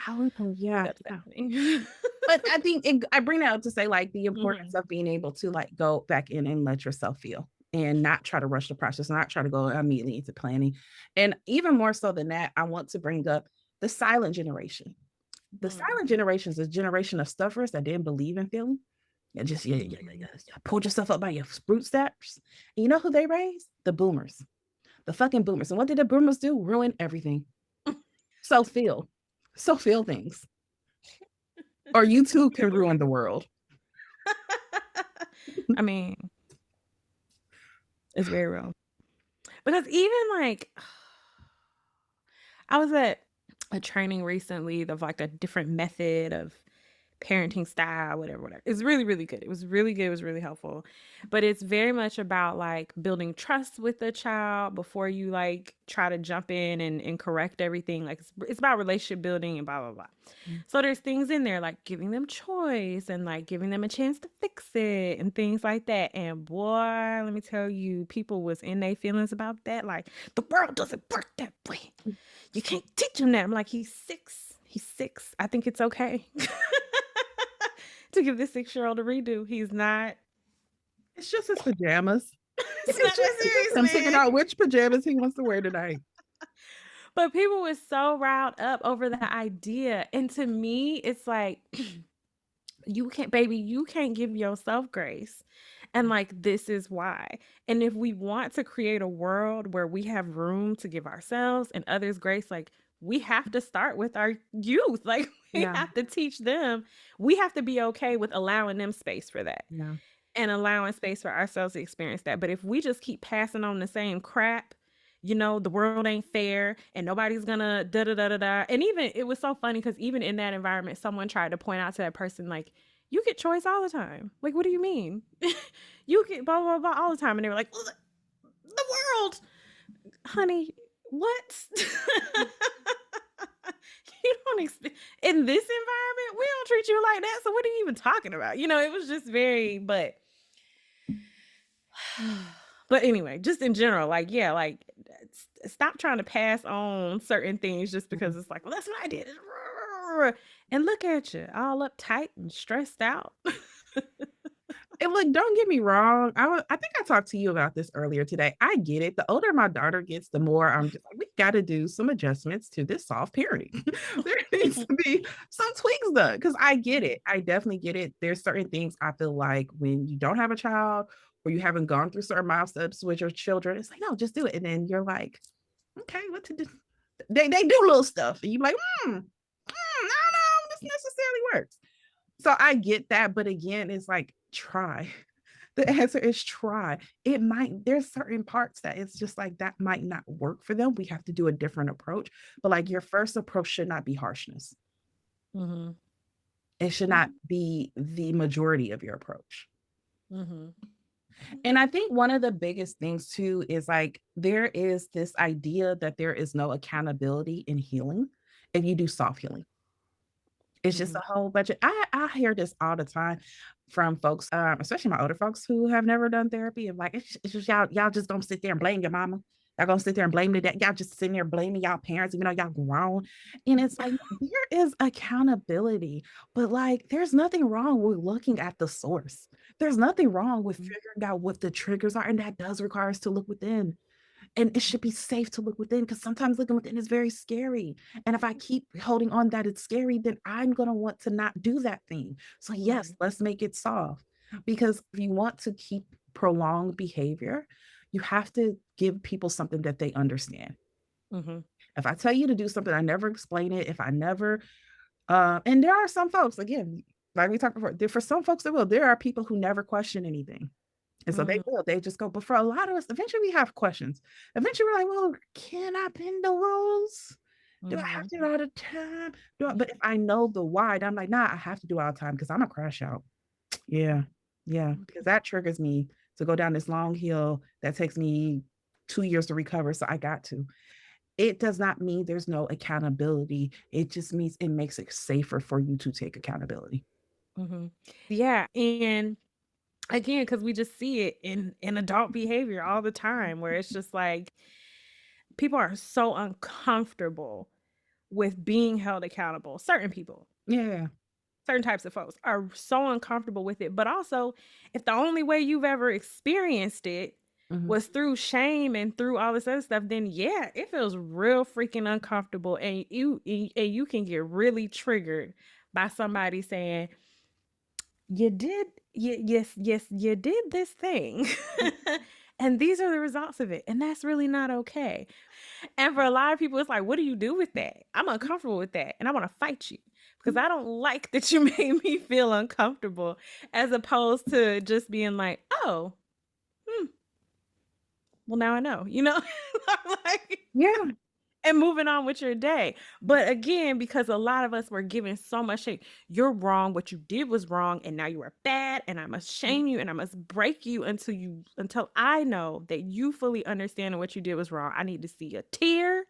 I would have, yeah, it yeah. upsets me. But I think I bring that up to say like the importance Mhm. of being able to like go back in and let yourself feel and not try to rush the process, not try to go immediately into planning. And even more so than that, I want to bring up the silent generation. The Mm. silent generation is a generation of stuffers that didn't believe in feeling. And just yeah. Pulled yourself up by your bootstraps. And you know who they raised? The boomers. The fucking boomers. And what did the boomers do? Ruin everything. So feel. So feel things. Or you too can ruin the world. I mean, it's very real. Because even like, I was at a training recently of like a different method of parenting style, whatever, whatever. It's really, really good. It was really good. It was really helpful. But it's very much about like building trust with the child before you like try to jump in and correct everything. Like it's about relationship building and blah, blah, blah. So there's things in there like giving them choice and like giving them a chance to fix it and things like that. And boy, let me tell you, people was in their feelings about that. Like the world doesn't work that way. You can't teach him that. I'm like, he's 6. He's 6. I think it's okay to give this 6-year-old a redo. He's not. It's just his pajamas. It's not that It's just serious, him figuring man. out which pajamas he wants to wear tonight. But people were so riled up over the idea, and to me, it's like you can't, baby, you can't give yourself grace. And like, this is why. And if we want to create a world where we have room to give ourselves and others grace, like, we have to start with our youth. Like, we Yeah. have to teach them. We have to be okay with allowing them space for that Yeah. and allowing space for ourselves to experience that. But if we just keep passing on the same crap, the world ain't fair and nobody's gonna da da da da da. And even it was so funny because even in that environment, someone tried to point out to that person, like, you get choice all the time. Like, what do you mean? You get blah, blah, blah all the time. And they were like, the world, honey, what? You don't expect in this environment, we don't treat you like that. So what are you even talking about? It was just very, but anyway, just in general, like, yeah, like stop trying to pass on certain things just because it's like, well, that's what I did. And look at you, all uptight and stressed out. And look, don't get me wrong. I think I talked to you about this earlier today. I get it. The older my daughter gets, the more I'm just like, we got to do some adjustments to this soft parenting. There needs to be some tweaks done because I get it. I definitely get it. There's certain things I feel like when you don't have a child or you haven't gone through certain milestones with your children, it's like, no, just do it. And then you're like, okay, what to do? They do little stuff. And you're like, I don't know, this necessarily works. So I get that, but again, it's like try. The answer is try. It might, there's certain parts that it's just like that might not work for them. We have to do a different approach. But like your first approach should not be harshness. Mhm. It should not be the majority of your approach. Mhm. And I think one of the biggest things too is like there is this idea that there is no accountability in healing if you do soft healing. It's just a Mhm. whole bunch of I hear this all the time from folks, especially my older folks who have never done therapy. Of like, it's just y'all just gonna sit there and blame your mama. Y'all gonna sit there and blame the dad. Y'all just sitting there blaming y'all parents, even though y'all grown. And it's like there is accountability, but like there's nothing wrong with looking at the source. There's nothing wrong with figuring out what the triggers are, and that does require us to look within. And it should be safe to look within because sometimes looking within is very scary. And if I keep holding on that it's scary, then I'm going to want to not do that thing. So, yes, Mhm. let's make it soft because if you want to keep prolonged behavior, you have to give people something that they understand. Mhm. If I tell you to do something, I never explain it. If I never, and there are some folks, again, like we talked before, for some folks that will, there are people who never question anything. And so they Mhm. will, they just go, but for a lot of us, eventually we have questions. Eventually we're like, well, can I bend the rules? Do I have Mhm. to do it all the time? But if I know the why, then I'm like, nah, I have to do it all the time because I'm gonna crash out. Yeah. Yeah. Because that triggers me to go down this long hill that takes me 2 years to recover. So I got to. It does not mean there's no accountability. It just means it makes it safer for you to take accountability. Mhm. Yeah, and again, because we just see it in adult behavior all the time where it's just like people are so uncomfortable with being held accountable. Certain people, Yeah. certain types of folks are so uncomfortable with it. But also, if the only way you've ever experienced it Mhm. was through shame and through all this other stuff, then yeah, it feels real freaking uncomfortable. And you can get really triggered by somebody saying, you did yes, you did this thing. And these are the results of it. And that's really not okay. And for a lot of people, it's like, what do you do with that? I'm uncomfortable with that. And I want to fight you because I don't like that you made me feel uncomfortable, as opposed to just being like, oh, hmm, well, now I know, like, Yeah. and moving on with your day. But again, because a lot of us were given so much shame, you're wrong. What you did was wrong, and now you are bad, and I must shame you and I must break you until I know that you fully understand that what you did was wrong. I need to see a tear.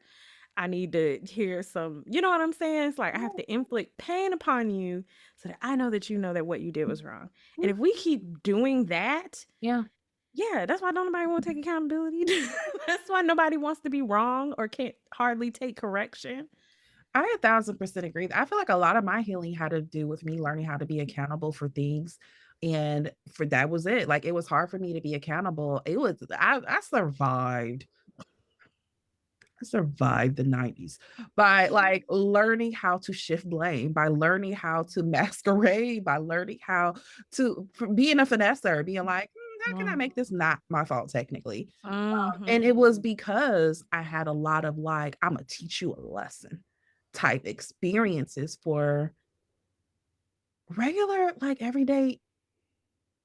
I need to hear some, you know what I'm saying? It's like I have to inflict pain upon you so that I know that you know that what you did was wrong. And if we keep doing that, Yeah. yeah, that's why don't nobody want to take accountability. That's why nobody wants to be wrong or can't hardly take correction. I 1,000% agree. I feel like a lot of my healing had to do with me learning how to be accountable for things. And for that was it. Like it was hard for me to be accountable. I survived. I survived the 90s by like learning how to shift blame, by learning how to masquerade, by learning how to being a finesser, being like, how can I Mm. make this not my fault technically? And Mhm. it was because I had a lot of like, I'm gonna teach you a lesson type experiences for regular, like everyday,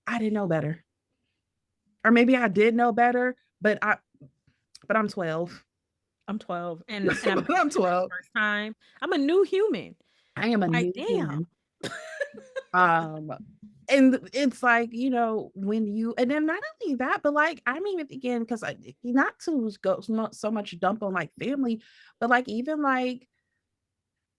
I didn't know better. Or maybe I did know better, but I'm 12. I'm 12 and I'm I'm going through it for 12. the first time. I'm a new human. I am a Like, new damn. human. Um, and it's like, when you and then not only that, but like I'm even thinking because I not to go not so much dump on like family, but like even like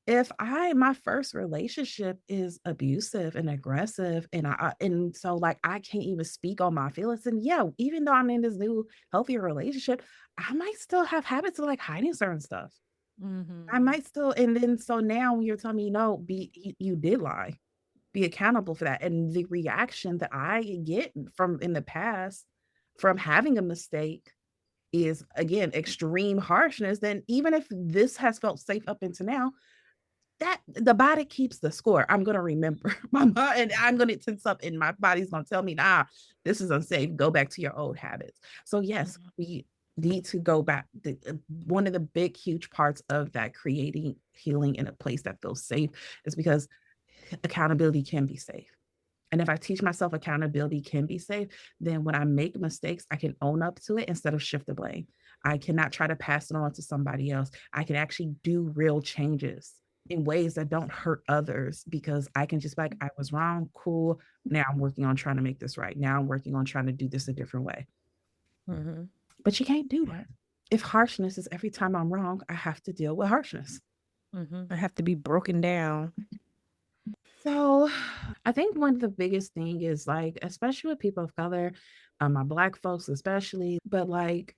if my first relationship is abusive and aggressive and so like I can't even speak on my feelings and yeah, even though I'm in this new healthier relationship, I might still have habits of like hiding certain stuff. I Mhm. might still and then so now when you're telling me no, you did lie, be accountable for that. And the reaction that I get from in the past from having a mistake is again extreme harshness. Then even if this has felt safe up until now, that the body keeps the score. I'm gonna remember my mind and I'm gonna tense up and my body's gonna tell me, nah, this is unsafe. Go back to your old habits. So yes, Mhm. we need to go back. One of the big, huge parts of that creating healing in a place that feels safe is because accountability can be safe. And if I teach myself accountability can be safe, then when I make mistakes, I can own up to it instead of shift the blame. I cannot try to pass it on to somebody else. I can actually do real changes in ways that don't hurt others because I can just be like, I was wrong, cool. Now I'm working on trying to make this right. Now I'm working on trying to do this a different way. Mhm. But you can't do that. If harshness is every time I'm wrong, I have to deal with harshness. I have to be broken down. So I think one of the biggest thing is like, especially with people of color, my black folks especially, but like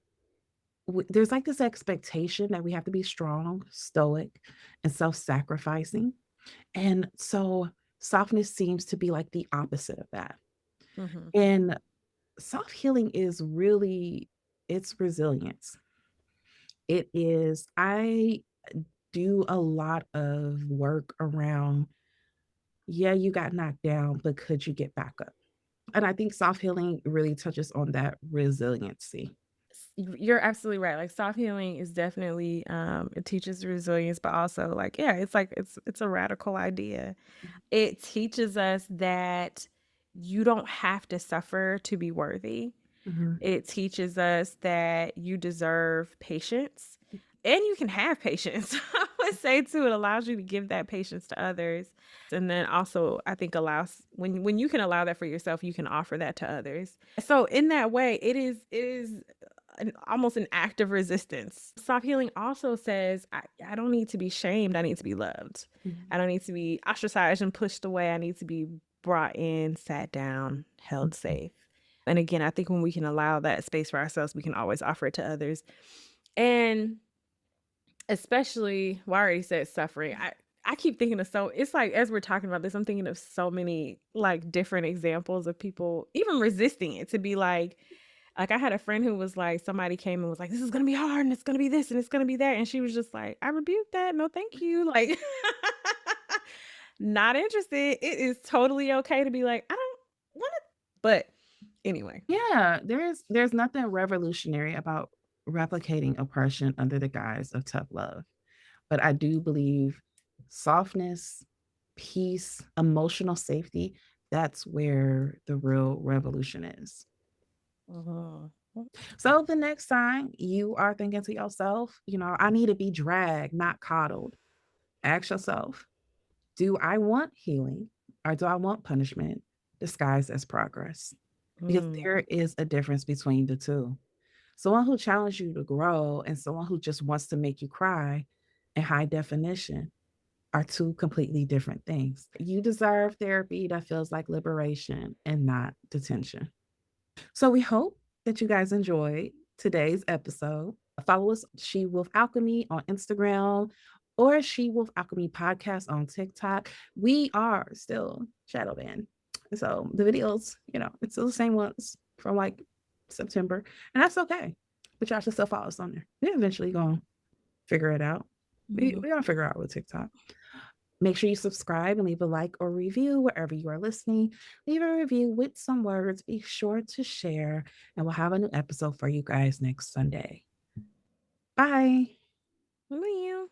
there's like this expectation that we have to be strong, stoic, and self-sacrificing. And so softness seems to be like the opposite of that. Mhm. And soft healing is really it's resilience. It is I do a lot of work around, yeah, you got knocked down, but could you get back up? And I think soft healing really touches on that resiliency. You're absolutely right. Like soft healing is definitely it teaches resilience, but also like yeah, it's like it's a radical idea. It teaches us that you don't have to suffer to be worthy. Mhm, It teaches us that you deserve patience and you can have patience. I would say too, it allows you to give that patience to others. And then also I think allows when you can allow that for yourself, you can offer that to others. So in that way, it is almost an act of resistance. Soft healing also says, I don't need to be shamed. I need to be loved. mhm, I don't need to be ostracized and pushed away. I need to be brought in, sat down, held mhm, safe. And again, I think when we can allow that space for ourselves, we can always offer it to others. And especially, well, I already said suffering. I keep thinking of so it's like as we're talking about this, I'm thinking of so many like different examples of people even resisting it to be like I had a friend who was like, somebody came and was like, "This is gonna be hard, and it's gonna be this, and it's gonna be that," and she was just like, "I rebuke that. No, thank you." Like, not interested. It is totally okay to be like, "I don't want to," but anyway. yeah, there's nothing revolutionary about replicating oppression under the guise of tough love. But I do believe softness, peace, emotional safety, that's where the real revolution is. Mhm. So the next time you are thinking to yourself, I need to be dragged, not coddled, ask yourself, do I want healing or do I want punishment disguised as progress? Because Mm. there is a difference between the two. Someone who challenges you to grow and someone who just wants to make you cry in high definition are two completely different things. You deserve therapy that feels like liberation and not detention. So we hope that you guys enjoyed today's episode. Follow us, She Wolf Alchemy, on Instagram or She Wolf Alchemy Podcast on TikTok. We are still shadow banned. So the videos, it's still the same ones from like September, and that's okay. But y'all should still follow us on there. We're eventually going to figure it out. We're Mhm. going to figure out with TikTok. Make sure you subscribe and leave a like or review wherever you are listening. Leave a review with some words. Be sure to share, and we'll have a new episode for you guys next Sunday. Bye. Well,